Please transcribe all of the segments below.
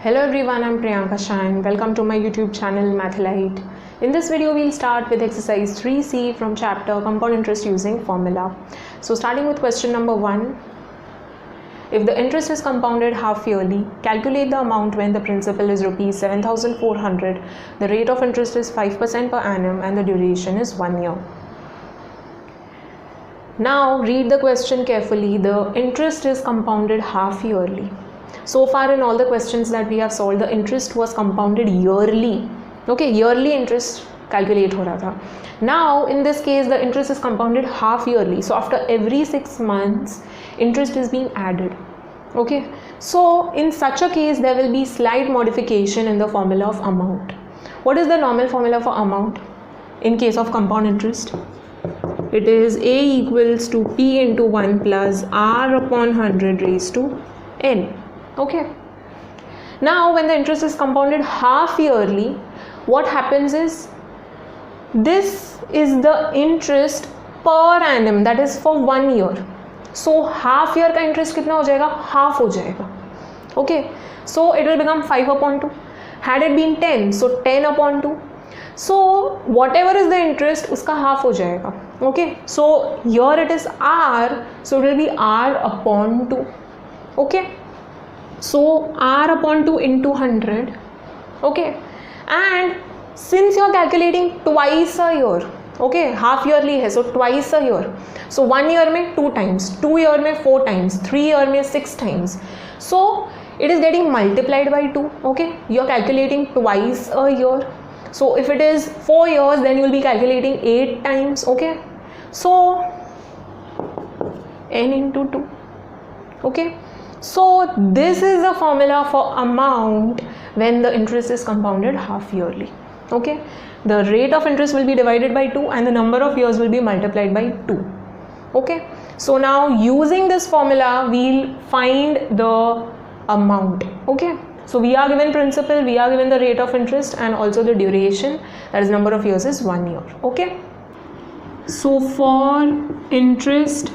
Hello everyone, I'm Priyanka Shah and welcome to my YouTube channel Mathlite. In this video, we'll start with exercise 3C from chapter Compound Interest Using Formula. So starting with question number 1. If the interest is compounded half yearly, calculate the amount when the principal is rupees 7,400, the rate of interest is 5% per annum and the duration is 1 year. Now read the question carefully. The interest is compounded half yearly. So far in all the questions that we have solved, the interest was compounded yearly. Okay, yearly interest calculate ho raha tha. Now in this case the interest is compounded half yearly. So after every 6 months interest is being added. Okay, so in such a case there will be slight modification in the formula of amount. What is the normal formula for amount in case of compound interest? It is A equals to P into 1 plus R upon 100 raised to N. Okay. Now when the interest is compounded half yearly, what happens is this is the interest per annum, that is for 1 year. So half year का interest कितना हो जाएगा? Half हो जाएगा. Okay. So it will become 5 upon 2. Had it been 10, so 10 upon 2. So whatever is the interest, उसका half हो जाएगा. Okay. So here it is R, so it will be R upon 2. Okay. So R upon 2 into 100. Okay. And since you are calculating twice a year, okay, half yearly है, so twice a year. So 1 year में 2 times, 2 year में 4 times, 3 year में 6 times. So it is getting multiplied by 2. Okay. You are calculating twice a year. So if it is 4 years, then you will be calculating 8 times. Okay. So n into 2. Okay. So this is the formula for amount when the interest is compounded half yearly. Okay. The rate of interest will be divided by 2 and the number of years will be multiplied by 2. Okay. So now using this formula, we'll find the amount. Okay. So we are given principal, we are given the rate of interest and also the duration, that is number of years is 1 year. Okay. So for interest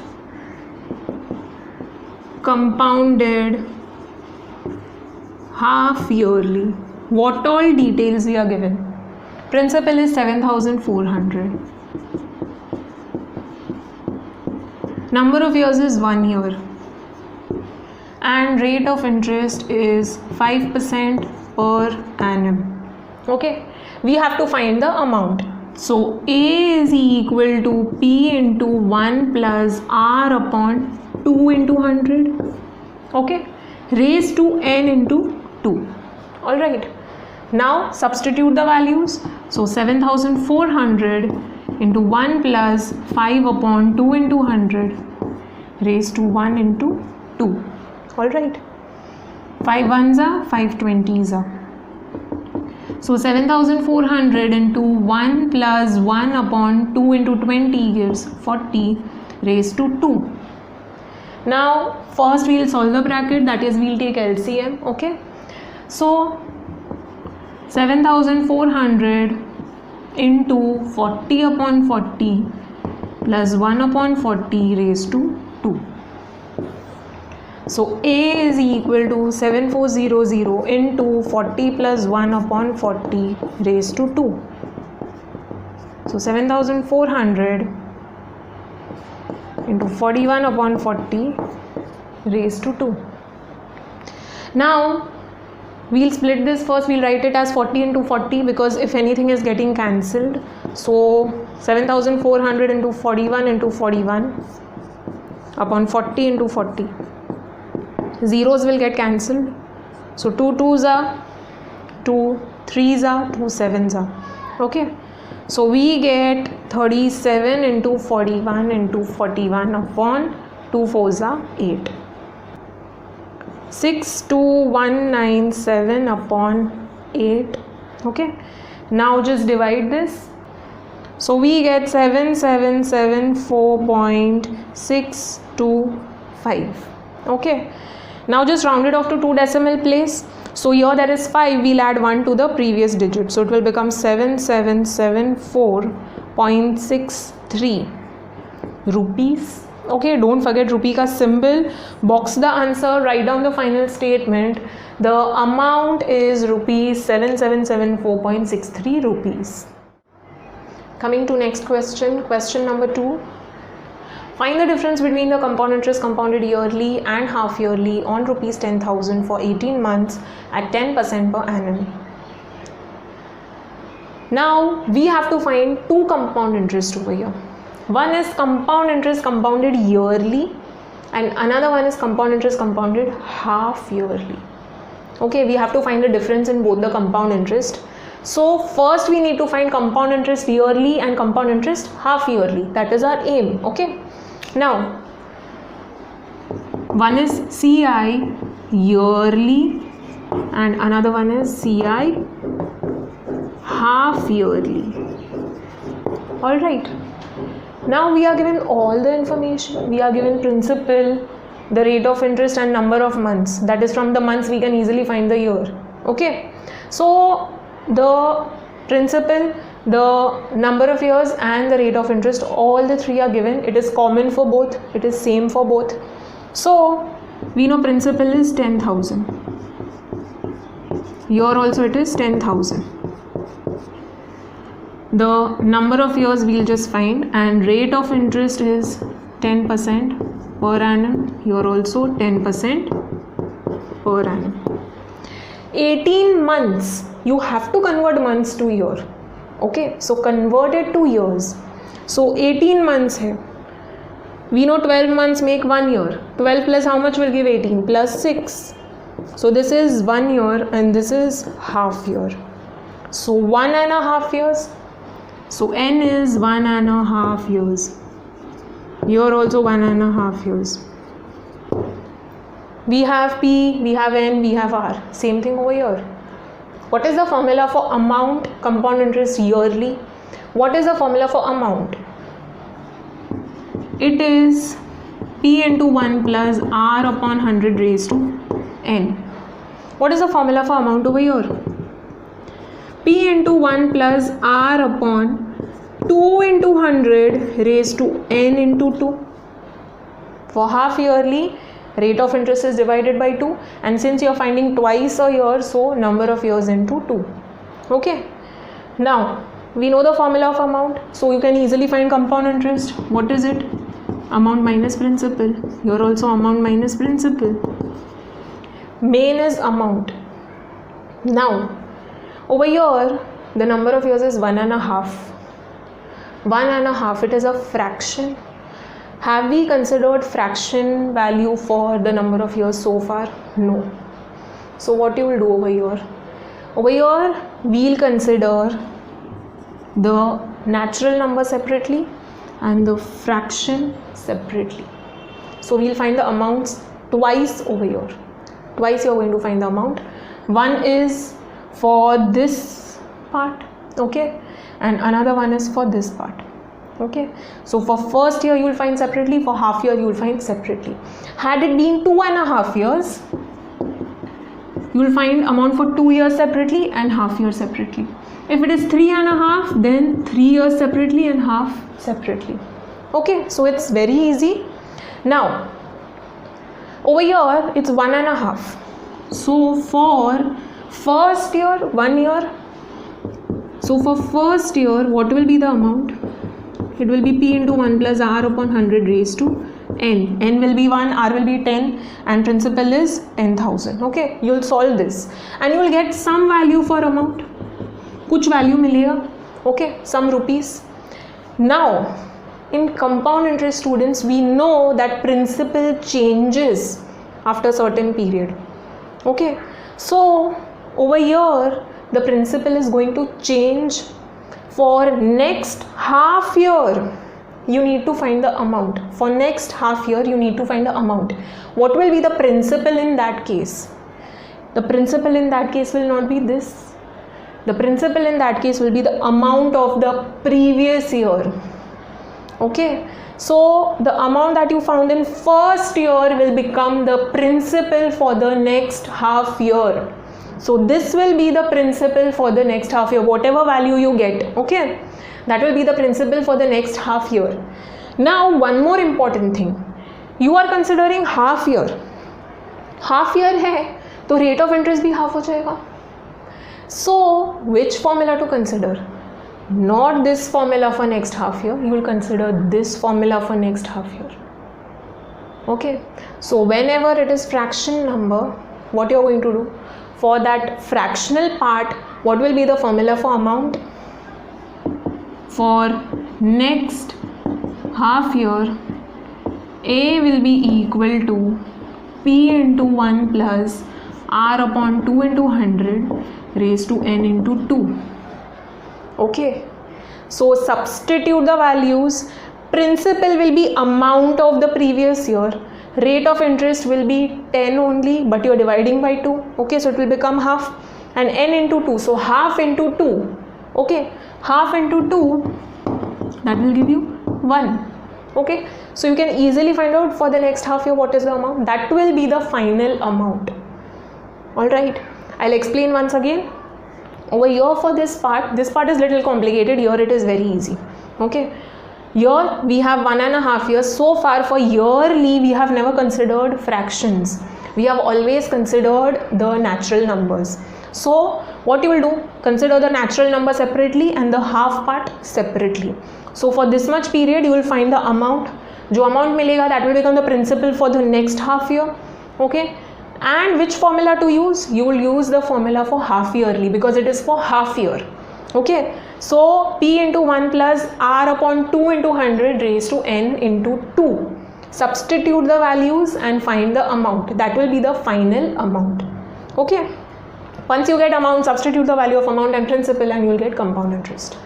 compounded half yearly, what all details we are given? Principal is 7,400. Number of years is 1 year. And rate of interest is 5% per annum. Okay. We have to find the amount. So A is equal to P into 1 plus R upon 2 into 100. Okay. Raised to N into 2. Alright. Now substitute the values. So 7,400 into 1 plus 5 upon 2 into 100 raised to 1 into 2. Alright. 5 ones are 5 20s are. So 7,400 into 1 plus 1 upon 2 into 20 gives 40 raised to 2. Now first we will solve the bracket, that is we will take LCM. Okay. So 7,400 into 40 upon 40 plus 1 upon 40 raised to 2. So A is equal to 7400 into 40 plus 1 upon 40 raised to 2. So 7,400 into 41 upon 40 raised to 2. Now we'll split this. First we'll write it as 40 into 40 because if anything is getting cancelled. So 7,400 into 41 into 41 upon 40 into 40. Zeros will get cancelled. So 2 2s are 2 3s are 2 7s are. Okay. So we get 37 into 41 into 41 upon 2 4s are 8. 62197 upon 8. Okay. Now just divide this. So we get 7774.625. Okay. Now just round it off to 2 decimal place. So here there is 5, we'll add 1 to the previous digit. So it will become 7774.63 rupees. Okay, don't forget rupee ka symbol. Box the answer, write down the final statement. The amount is rupees 7774.63 rupees. Coming to next question, question number 2. Find the difference between the compound interest compounded yearly and half yearly on rupees 10,000 for 18 months at 10% per annum. Now we have to find two compound interest over here. One is compound interest compounded yearly and another one is compound interest compounded half yearly. Okay, we have to find the difference in both the compound interest. So first we need to find compound interest yearly and compound interest half yearly. That is our aim. Okay. Now one is CI yearly and another one is CI half yearly. All right. Now we are given all the information. We are given principal, the rate of interest and number of months. That is, from the months we can easily find the year. Okay. So the principal, the number of years and the rate of interest, all the three are given. It is common for both. It is same for both. So we know principal is 10,000. Here also it is 10,000. The number of years we'll just find, and rate of interest is 10% per annum. Here also 10% per annum. 18 months. You have to convert months to year. Okay, so convert it to years. So 18 months hai. We know 12 months make 1 year. 12 plus how much will give 18? Plus 6. So this is 1 year and this is half year. So 1.5 years. So N is 1.5 years. Here also 1.5 years. We have P, we have N, we have R. Same thing over here. What is the formula for amount, compound interest yearly? What is the formula for amount? It is P into 1 plus R upon 100 raised to N. What is the formula for amount over here? P into 1 plus R upon 2 into 100 raised to N into 2. For half yearly, rate of interest is divided by 2, and since you are finding twice a year, so number of years into 2. Okay. Now we know the formula of amount, so you can easily find compound interest. What is it? Amount minus principal. Here also amount minus principal. Main is amount. Now over here the number of years is 1.5. 1.5, it is a fraction. Have we considered fraction value for the number of years so far? No. So what you will do over here? Over here we'll consider the natural number separately and the fraction separately. So we'll find the amounts twice over here. Twice you are going to find the amount. One is for this part, okay, and another one is for this part. Okay, so for first year you will find separately, for half year you will find separately. Had it been 2.5 years, you will find amount for 2 years separately and half year separately. If it is 3.5, then 3 years separately and half separately. Okay, so it's very easy. Now over here it's 1.5. So for first year, 1 year. So for first year, what will be the amount? It will be P into 1 plus R upon 100 raised to N. N will be 1, R will be 10, and principal is 10,000. Okay, you will solve this and you will get some value for amount. Kuch value milega. Okay, some rupees. Now in compound interest, students, we know that principal changes after certain period. Okay, so over here the principal is going to change. For next half year you need to find the amount. For next half year you need to find the amount. What will be the principal in that case? The principal in that case will not be this. The principal in that case will be the amount of the previous year. Okay, so the amount that you found in first year will become the principal for the next half year. So this will be the principal for the next half year, whatever value you get. Okay, that will be the principal for the next half year. Now one more important thing, you are considering half year है तो rate of interest भी half हो जाएगा. So which formula to consider? Not this formula for next half year, you will consider this formula for next half year. Okay, so whenever it is fraction number, what you are going to do? For that fractional part, what will be the formula for amount? For next half year, A will be equal to P into 1 plus R upon 2 into 100 raised to N into 2. Okay, so substitute the values. Principal will be amount of the previous year. Rate of interest will be 10 only, but you are dividing by 2. Okay, so it will become half, and N into 2. So half into 2. Okay, half into 2, that will give you 1. Okay, so you can easily find out for the next half year what is the amount. That will be the final amount. Alright, I'll explain once again. Over here for this part is little complicated. Here it is very easy. Okay, here we have 1.5 years. So far for yearly we have never considered fractions. We have always considered the natural numbers. So what you will do, consider the natural number separately and the half part separately. So for this much period you will find the amount. जो amount मिलेगा that will become the principal for the next half year. Okay, and which formula to use? You will use the formula for half yearly because it is for half year. Okay, so P into 1 plus R upon 2 into 100 raised to N into 2. Substitute the values and find the amount. That will be the final amount. Okay, once you get amount, substitute the value of amount and principal and you will get compound interest.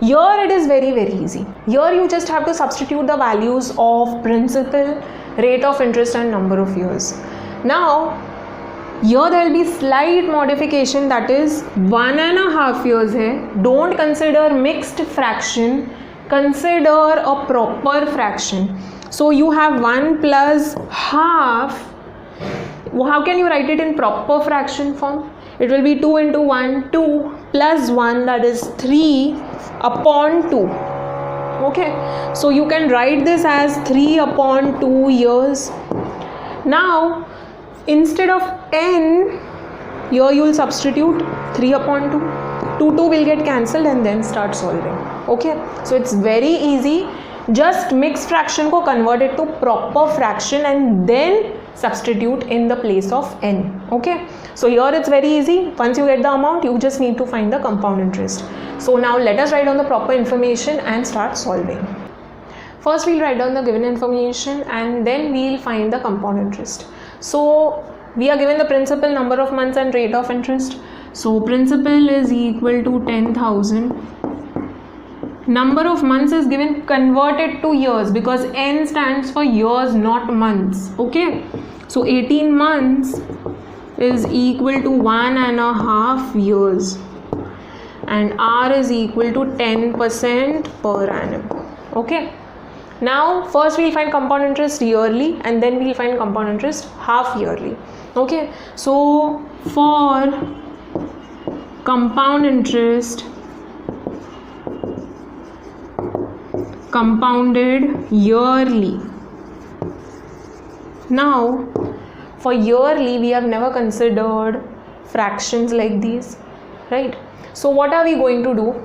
Here it is very easy. Here you just have to substitute the values of principal, rate of interest and number of years. Now here there will be slight modification, that is 1.5 years hai. Don't consider mixed fraction, consider a proper fraction. So you have 1 plus half. How can you write it in proper fraction form? It will be 2 into 1, 2 plus 1, that is 3 upon 2. Okay, so you can write this as 3 upon 2 years. Now instead of 10, here you will substitute 3 upon 2. 2 will get cancelled and then start solving. Okay, so it's very easy. Just mix fraction ko convert it to proper fraction and then substitute in the place of n. Okay, so here it's very easy. Once you get the amount, you just need to find the compound interest. So now let us write down the proper information and start solving. First we'll write down the given information and then we'll find the compound interest. So we are given the principal, number of months and rate of interest. So principal is equal to 10,000. Number of months is given converted to years because N stands for years, not months. Okay, so 18 months is equal to 1.5 years and R is equal to 10% per annum. Okay, now first we'll find compound interest yearly and then we'll find compound interest half yearly. Okay, so for compound interest compounded yearly. Now for yearly we have never considered fractions like these, right? So what are we going to do?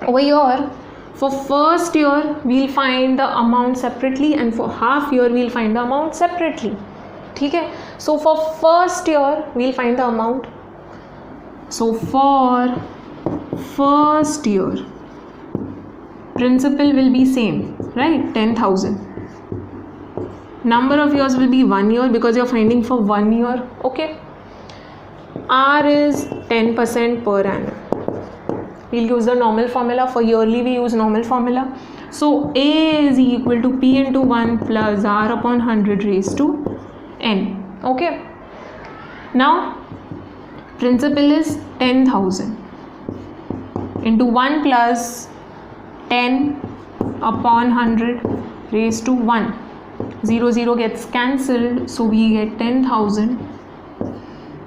Over here for first year we'll find the amount separately and for half year we'll find the amount separately. Okay, so for first year we'll find the amount. So for first year principal will be same, right? 10,000. Number of years will be 1 year because you're finding for 1 year. Okay, R is 10% per annum. We'll use the normal formula. For yearly we use normal formula. So A is equal to P into 1 plus R upon 100 raised to N. Okay, now principal is 10,000 into 1 plus 10 upon 100 raised to 1. 0 0 gets cancelled, so we get 10,000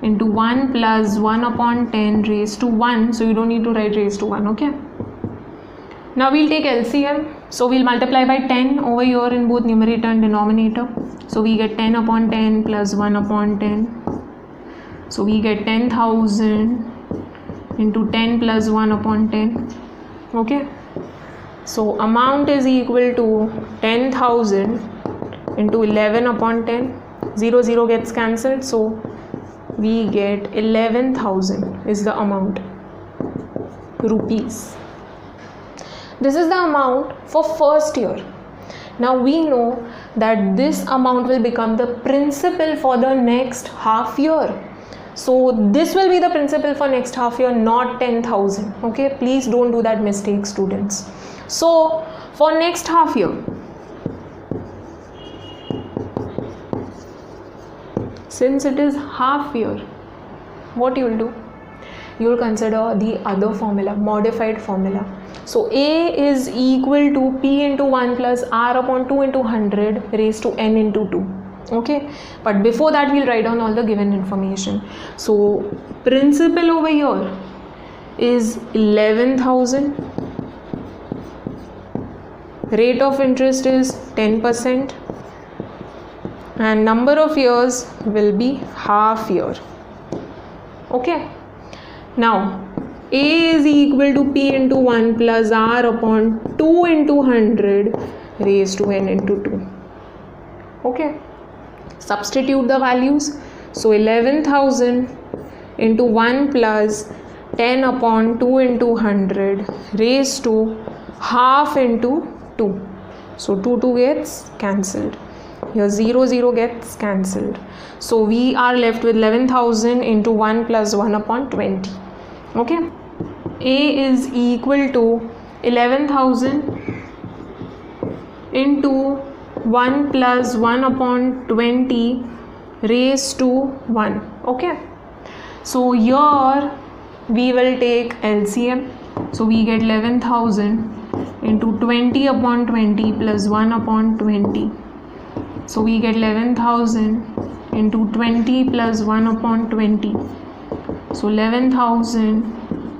into 1 plus 1 upon 10 raised to 1. So you don't need to write raised to 1. Okay, now we'll take LCM. So we'll multiply by 10 over here in both numerator and denominator. So we get 10 upon 10 plus 1 upon 10. So we get 10,000 into 10 plus 1 upon 10. Okay. So amount is equal to 10,000 into 11 upon 10. 0, 0 gets cancelled. So we get 11,000 is the amount, rupees. This is the amount for first year. Now we know that this amount will become the principal for the next half year. So this will be the principal for next half year, not 10,000. Okay, please don't do that mistake, students. So for next half year, since it is half year, what you will do? You will consider the other formula, modified formula. So A is equal to P into 1 plus R upon 2 into 100 raised to N into 2. Okay, but before that we'll write down all the given information. So principal over here is 11,000. Rate of interest is 10%. And number of years will be half year. Okay. Now A is equal to P into 1 plus R upon 2 into 100 raised to N into 2. Okay. Substitute the values. So 11,000 into 1 plus 10 upon 2 into 100 raised to half into 2. So 2 gets cancelled. Here 0, 0 gets cancelled. So we are left with 11,000 into 1 plus 1 upon 20. Okay. A is equal to 11,000 into 1 plus 1 upon 20 raised to 1. Okay. So here we will take LCM. So we get 11,000 into 20 upon 20 plus 1 upon 20. So we get 11,000 into 20 plus 1 upon 20. So 11,000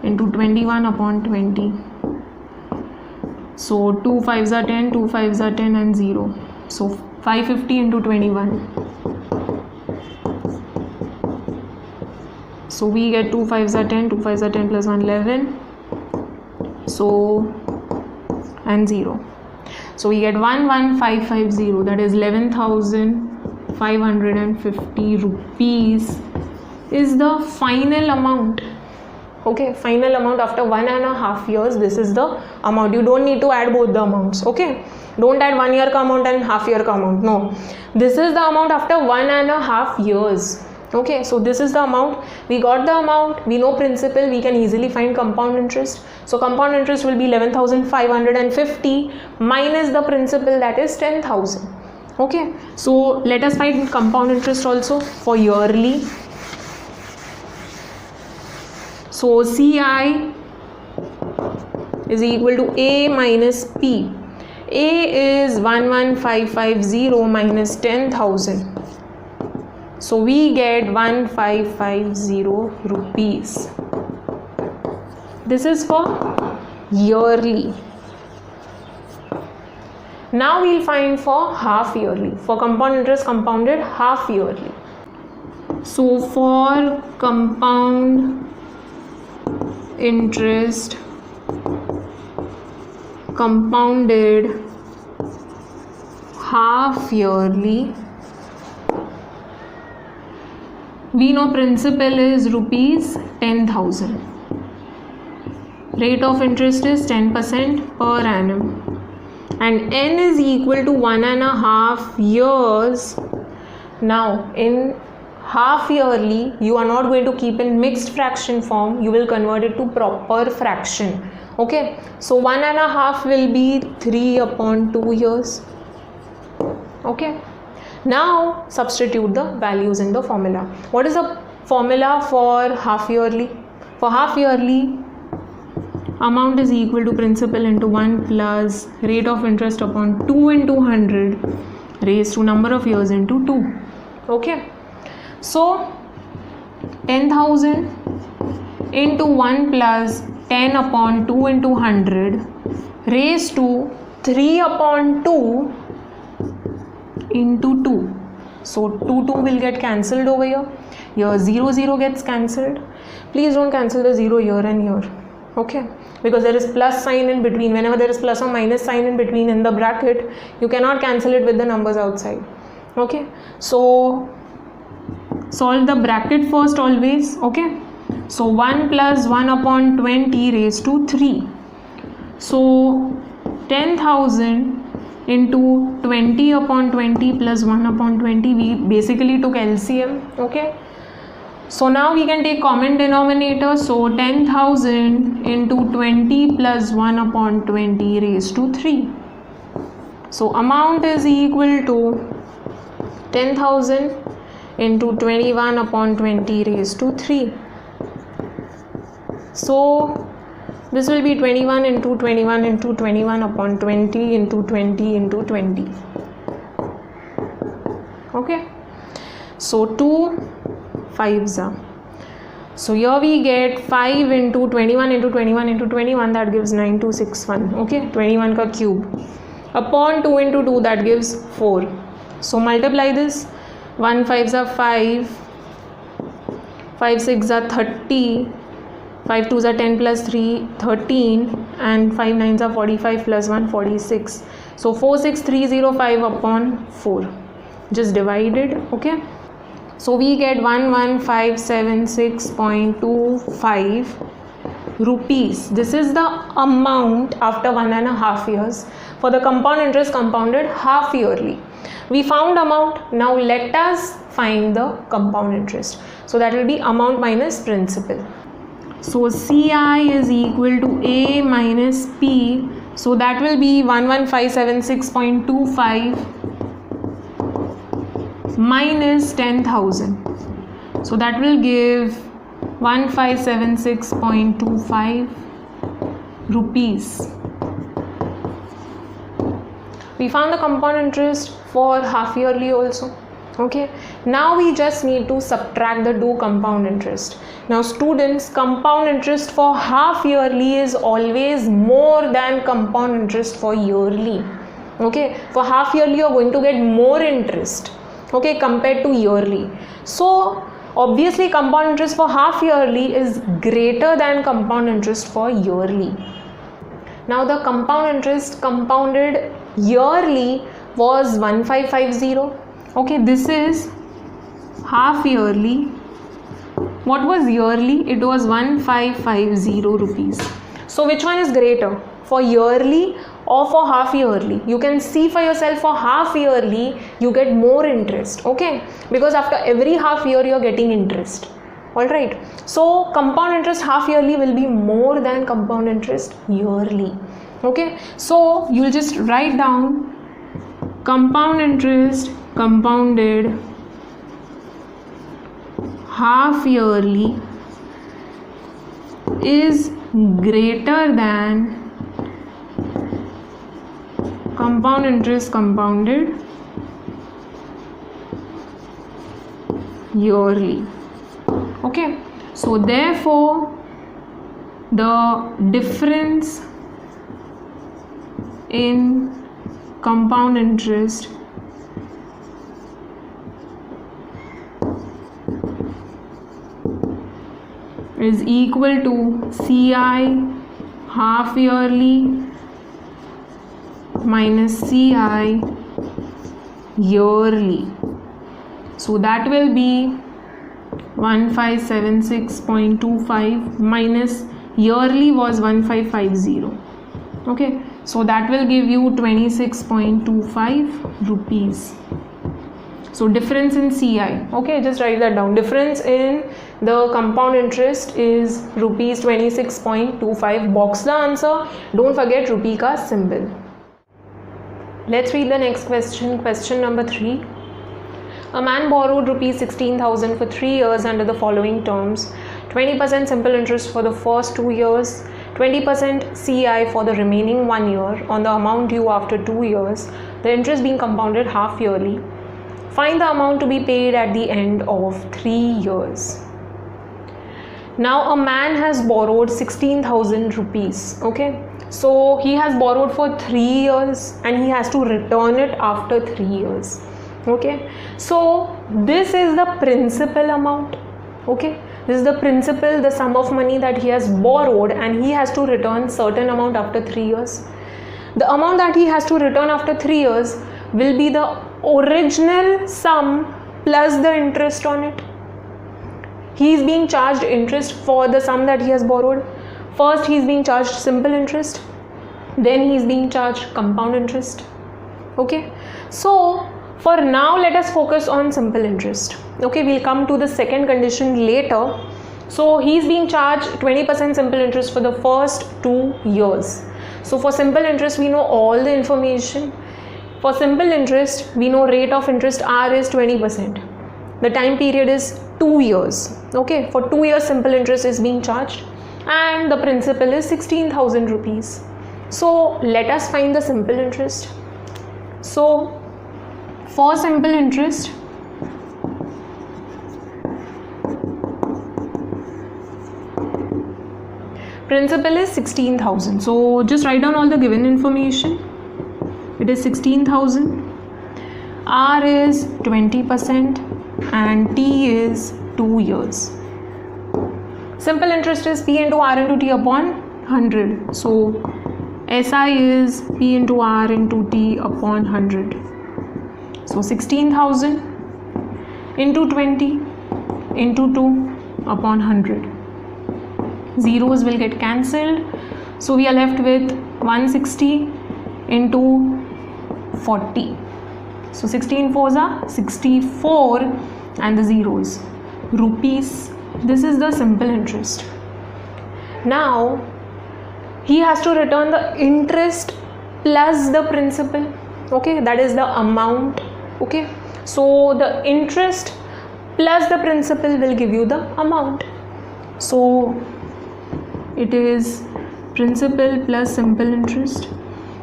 into 21 upon 20. So 2 5s are 10, 2 5s are 10 and 0. So 550 into 21. So we get 2 5s are 10, 2 5s are 10 plus 1 11. So and 0. So we get 11550, that is 11,550 rupees is the final amount. Okay, final amount after 1.5 years. This is the amount. You don't need to add both the amounts. Okay, don't add 1 year ka amount and half year ka amount. No, this is the amount after 1.5 years. Okay, so this is the amount. We got the amount, we know principal, we can easily find compound interest. So compound interest will be 11,550 minus the principal, that is 10,000. Okay, so let us find compound interest also for yearly. So CI is equal to A minus P. A is 11550 minus 10,000. So we get 1550 rupees. This is for yearly. Now we'll find for half yearly. For compound interest compounded half yearly. So for compound interest compounded half yearly, we know principal is rupees 10,000. Rate of interest is 10% per annum. And N is equal to 1.5 years. Now in half yearly, you are not going to keep in mixed fraction form. You will convert it to proper fraction. Okay. So 1.5 will be 3 upon 2 years. Okay. Now substitute the values in the formula. What is the formula for half yearly? For half yearly, amount is equal to principal into 1 plus rate of interest upon 2 into 100 raised to number of years into 2. Okay. So 10,000 into 1 plus 10 upon 2 into 100 raised to 3 upon 2 into 2. So 2 will get cancelled over here. Here 0 gets cancelled. Please don't cancel the 0 here and here. Okay, because there is plus sign in between. Whenever there is plus or minus sign in between in the bracket, you cannot cancel it with the numbers outside. Okay, so solve the bracket first always. Okay, so 1 plus 1 upon 20 raised to 3. So 10,000 into 20 upon 20 plus 1 upon 20, we basically took LCM. Okay, so now we can take common denominator. So 10,000 into 20 plus 1 upon 20 raised to 3. So amount is equal to 10,000 into 21 upon 20 raised to 3. So this will be 21 into 21 into 21 upon 20 into 20 into 20. Okay, so 2 5s are. So here we get 5 into 21 into 21 into 21, that gives 9261. Okay, 21 ka cube upon 2 into 2, that gives 4. So multiply this. 1 5s are 5, 5 6s are 30, 5 2s are 10 plus 3 13, and 5 9s are 45 plus 1 46. So 46305 upon 4, just divided. Okay, so we get 11576.25 rupees. This is the amount after 1.5 years for the compound interest compounded half yearly. We found amount. Now let us find the compound interest. So that will be amount minus principal. So CI is equal to A minus P. So that will be 11576.25 minus 10,000. So that will give 1576.25 rupees. We found the compound interest for half yearly also. Okay, now we just need to subtract the two compound interest. Now students, compound interest for half yearly is always more than compound interest for yearly. Okay, for half yearly you are going to get more interest, okay, compared to yearly. So obviously compound interest for half yearly is greater than compound interest for yearly. Now the compound interest compounded yearly was 1550. Okay, this is half yearly. What was yearly? It was 1550 rupees. So which one is greater, for yearly or for half yearly? You can see for yourself, for half yearly you get more interest. Okay, because after every half year you are getting interest. Alright, so compound interest half yearly will be more than compound interest yearly. Okay, so you will just write down compound interest compounded half yearly is greater than compound interest compounded yearly. Okay, so therefore the difference in compound interest is equal to CI half yearly minus CI yearly. So that will be 1576.25 minus yearly was 1550. Okay, so that will give you 26.25 rupees. So difference in CI, okay, just write that down. Difference in the compound interest is rupees 26.25. Box the answer. Don't forget rupee ka symbol. Let's read the next question. Question number 3. A man borrowed rupees 16,000 for 3 years under the following terms: 20% simple interest for the first 2 years, 20% CI for the remaining 1 year on the amount due after 2 years, the interest being compounded half yearly. Find the amount to be paid at the end of 3 years. Now a man has borrowed 16,000 rupees. Okay, so he has borrowed for 3 years and he has to return it after 3 years. Okay, so this is the principal amount. Okay, this is the principal, the sum of money that he has borrowed, and he has to return certain amount after 3 years. The amount that he has to return after 3 years will be the original sum plus the interest on it. He is being charged interest for the sum that he has borrowed. First he is being charged simple interest, then he is being charged compound interest. Okay, so for now let us focus on simple interest. Okay, we'll come to the second condition later. So he is being charged 20% simple interest for the first 2 years. So for simple interest we know all the information. For simple interest we know rate of interest R is 20%. The time period is 2 years. Okay, for 2 years simple interest is being charged and the principal is 16,000 rupees. So let us find the simple interest. So for simple interest, principal is 16,000. So just write down all the given information. It is 16,000. R is 20% and T is 2 years. Simple interest is P into R into T upon 100. So SI is P into R into T upon 100. So 16,000 into 20 into 2 upon 100. Zeros will get cancelled. So we are left with 160 into 40. So 16 fours are 64 and the zeros. Rupees. This is the simple interest. Now he has to return the interest plus the principal. Okay, that is the amount. Okay, so the interest plus the principal will give you the amount. So it is principal plus simple interest,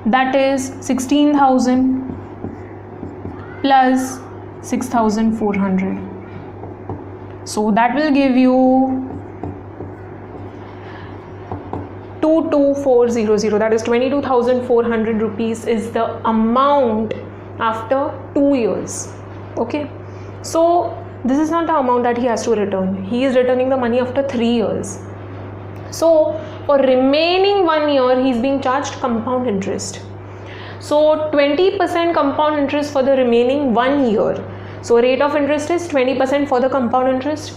that is 16,000 plus 6,400. So that will give you 22,400. That is 22,400 rupees is the amount after 2 years. Okay, so this is not the amount that he has to return. He is returning the money after 3 years. So for remaining 1 year he is being charged compound interest. So 20% compound interest for the remaining 1 year. So rate of interest is 20% for the compound interest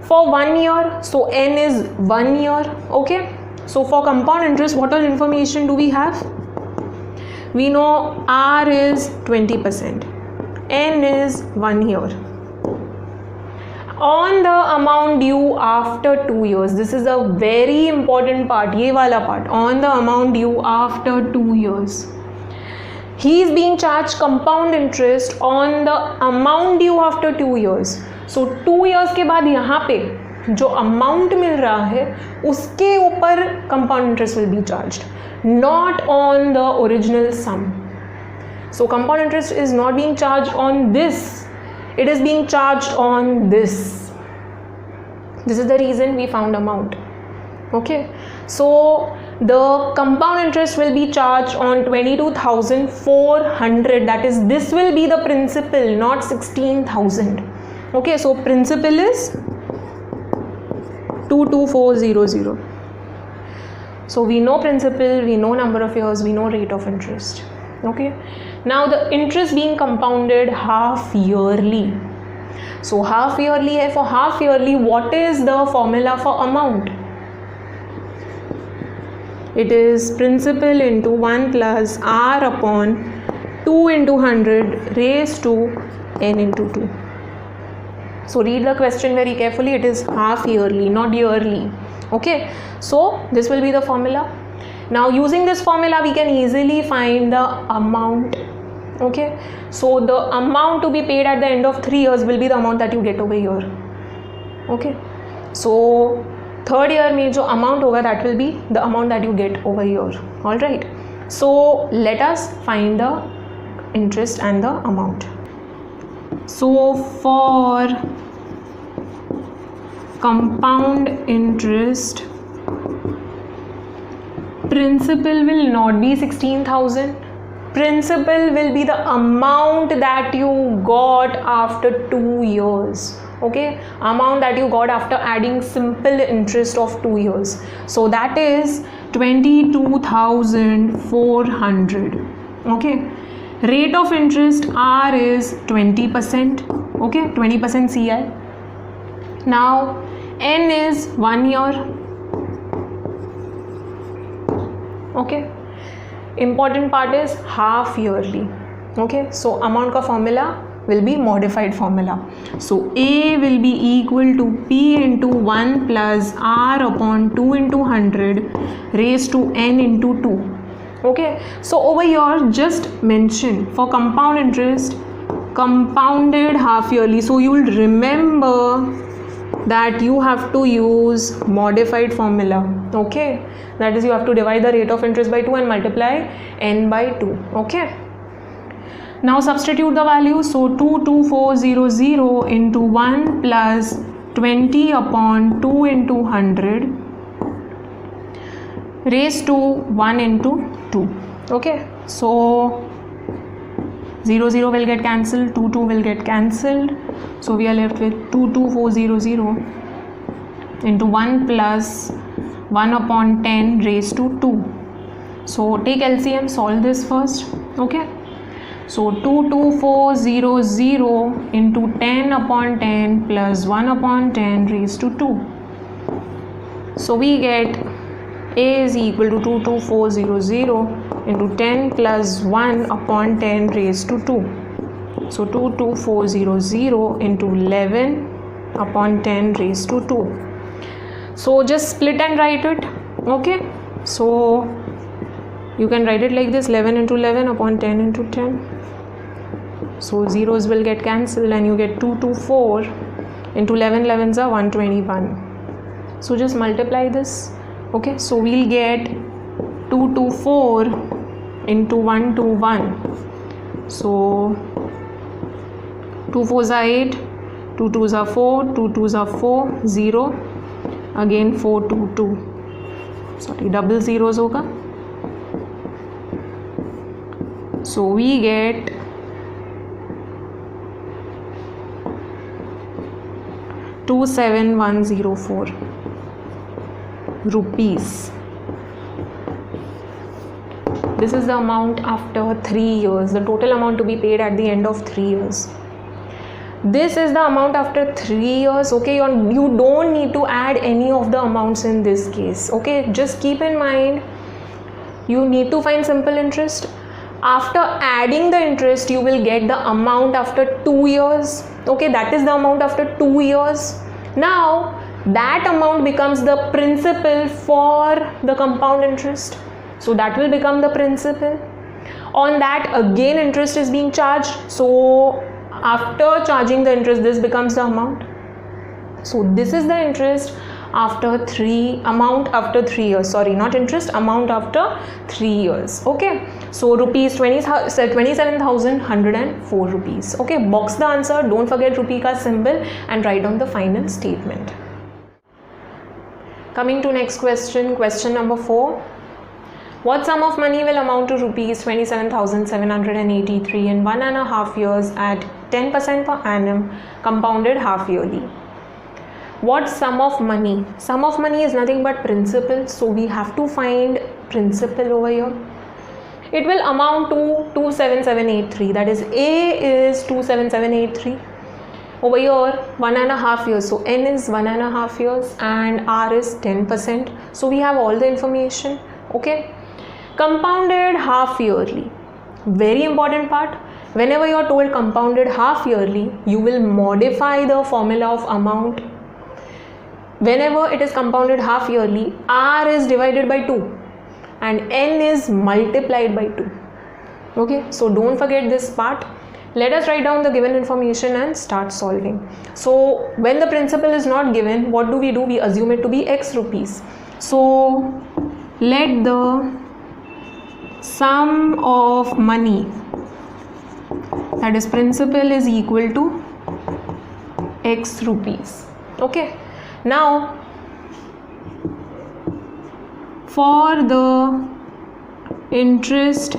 for 1 year. So N is 1 year. Okay, so for compound interest what all information do we have? We know R is 20%, N is 1 year. On the amount due after 2 years, this is a very important part, ye wala part, on the amount due after 2 years. He is being charged compound interest on the amount due after 2 years. So 2 years के बाद यहाँ पे जो amount मिल रहा है उसके ऊपर compound interest will be charged, not on the original sum. So compound interest is not being charged on this, it is being charged on this. This is the reason we found amount. Okay, so the compound interest will be charged on 22,400. That is, this will be the principal, not 16,000. Okay, so principal is 22,400. So we know principal, we know number of years, we know rate of interest. Okay, now the interest being compounded half yearly. So half yearly hai, for half yearly what is the formula for amount? It is principal into 1 plus R upon 2 into 100 raised to N into 2. So read the question very carefully. It is half yearly, not yearly. Okay, so this will be the formula. Now using this formula we can easily find the amount. Okay, so the amount to be paid at the end of 3 years will be the amount that you get over here. Okay, so third year में जो amount होगा that will be the amount that you get over here. All right, so let us find the interest and the amount. So for compound interest, principal will not be 16,000. Principal will be the amount that you got after 2 years. Okay, amount that you got after adding simple interest of 2 years. So that is 22,400. Okay, rate of interest R is 20%. Okay, 20% CI. Now N is 1 year. Okay, important part is half yearly. Okay, so amount का formula will be modified formula. So A will be equal to P into 1 plus R upon 2 into 100 raised to N into 2. Okay, so over here just mention for compound interest, compounded half yearly. So you will remember that you have to use modified formula. Okay, that is you have to divide the rate of interest by 2 and multiply N by 2. Okay, now substitute the value. So 22400 into 1 plus 20 upon 2 into 100 raised to 1 into 2. Okay, so 0 0 will get cancelled, 2 2 will get cancelled, so we are left with 22400 into 1 plus 1 upon 10 raised to 2. So take LCM, solve this first. Okay, so 22400 into 10 upon 10 plus 1 upon 10 raised to 2. So we get A is equal to 22400 into 10 plus 1 upon 10 raised to 2. So 22400 into 11 upon 10 raised to 2. So just split and write it. Okay, so you can write it like this, 11 into 11 upon 10 into 10. So zeros will get cancelled and you get 224 into 11 11s are 121. So just multiply this. Okay, so we'll get 224 into 121. So 2 4s are 8, 2 2s are 4, 2 2s are 4, 0, again 4 2 2. Sorry, double zeros hoga. So we get 27104 rupees. This is the amount after 3 years, the total amount to be paid at the end of 3 years. This is the amount after 3 years. Okay, you don't need to add any of the amounts in this case. Okay, just keep in mind you need to find simple interest. After adding the interest, you will get the amount after 2 years. Okay, that is the amount after 2 years. Now that amount becomes the principal for the compound interest. So that will become the principal. On that again interest is being charged. So after charging the interest, this becomes the amount. So this is the interest after amount after 3 years. Sorry, not interest, amount after 3 years. Okay, so rupees 27,104 rupees. Okay, box the answer, don't forget rupee ka symbol and write down the final statement. Coming to next question, question number 4. What sum of money will amount to rupees 27,783 in 1.5 years at 10% per annum, compounded half yearly? What sum of money? Sum of money is nothing but principal, so we have to find principal over here. It will amount to 27783, that is A is 27783. Over here 1.5 years, so N is 1.5 years and R is 10%. So we have all the information. Okay, compounded half yearly, very important part. Whenever you are told compounded half yearly, you will modify the formula of amount. Whenever it is compounded half yearly, R is divided by 2 and N is multiplied by 2. Okay, so don't forget this part. Let us write down the given information and start solving. So when the principal is not given, what do? We assume it to be X rupees. So let the sum of money, that is principal, is equal to X rupees. Okay, Now for the interest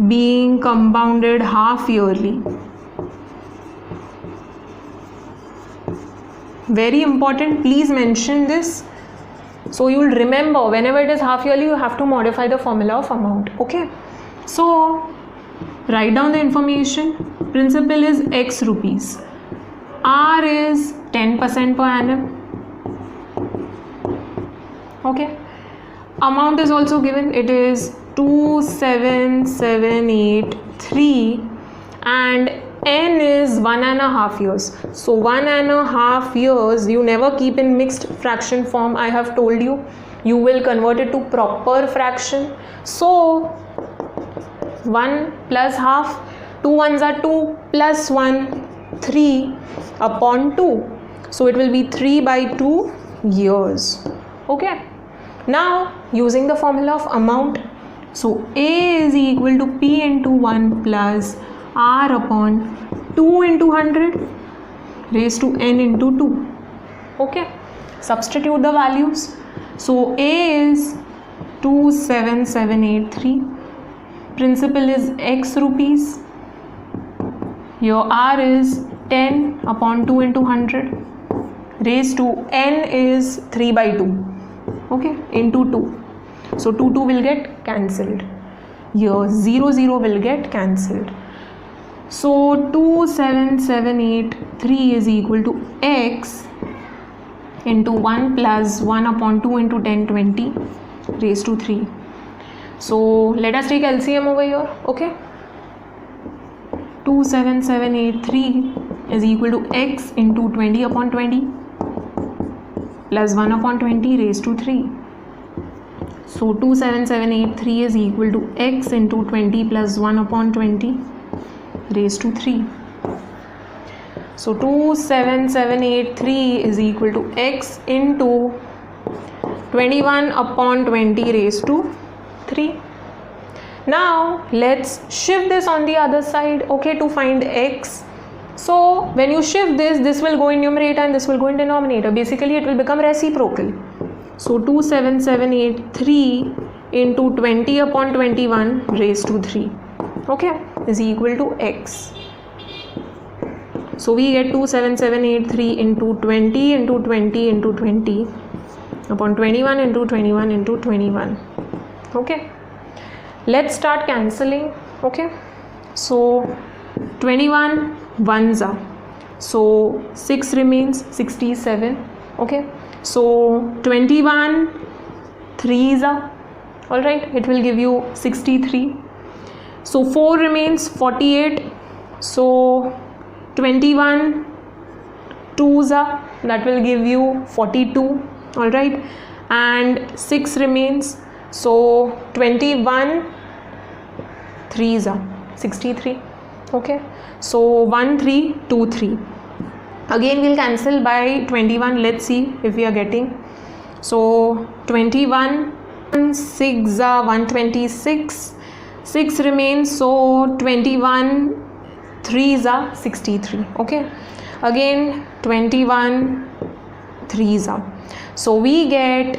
being compounded half yearly, very important, please mention this so you will remember whenever it is half yearly you have to modify the formula of amount. Okay, so write down the information. Principal is X rupees, R is 10% per annum. Okay, amount is also given, it is 27783 and N is 1.5 years. So 1.5 years you never keep in mixed fraction form. I have told you, you will convert it to proper fraction. So 1 plus half, 2 ones are 2 plus 1, 3 upon 2. So it will be 3 by 2 years. Okay, now using the formula of amount, so A is equal to P into 1 plus R upon 2 into 100 raised to N into 2. Okay, substitute the values. So A is 27783, principal is X rupees, your R is 10 upon 2 into 100 raised to N is 3 by 2. Okay, into 2. So 2 will get cancelled. Here 0 will get cancelled. So 27783 is equal to X into 1 plus 1 upon 2 into 10, 20 raised to 3. So let us take LCM over here. Okay, 27783 is equal to X into 20 upon 20 plus 1 upon 20 raised to 3. So 27783 is equal to X into 20 plus 1 upon 20 raised to 3. So 27783 is equal to X into 21 upon 20 raised to 3. Now let's shift this on the other side, okay, to find X. So when you shift this will go in numerator and this will go in denominator. Basically it will become reciprocal. So 27783 into 20 upon 21 raised to 3, okay, is equal to X. So we get 27783 into 20 into 20 into 20 upon 21 into 21 into 21. Okay, let's start cancelling. Okay, so 21 ones are, so 6 remains, 67. Okay, so 21 threes are, all right, it will give you 63. So 4 remains, 48. So 21 twos are, that will give you 42, all right, and 6 remains, so 21 threes are 63. Okay, so 1 3 2 3. Again we'll cancel by 21. Let's see if we are getting. So 21 6 are 126, 6 remains, so 21 threes are 63. Okay, again 21 threes are, so we get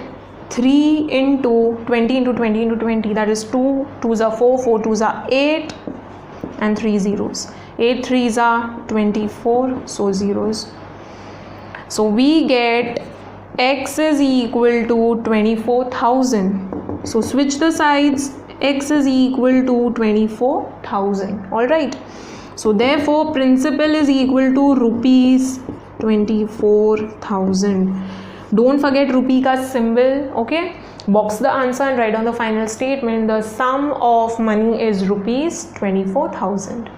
3 into 20 into 20 into 20, that is 2 twos are 4, 4 twos are 8 and 3 zeros. 8 threes are 24, so zeros. So we get X is equal to 24,000. So switch the sides, X is equal to 24,000. All right. So therefore principal is equal to rupees 24,000. Don't forget rupee ka symbol. Okay. Box the answer and write down the final statement. The sum of money is rupees 24,000.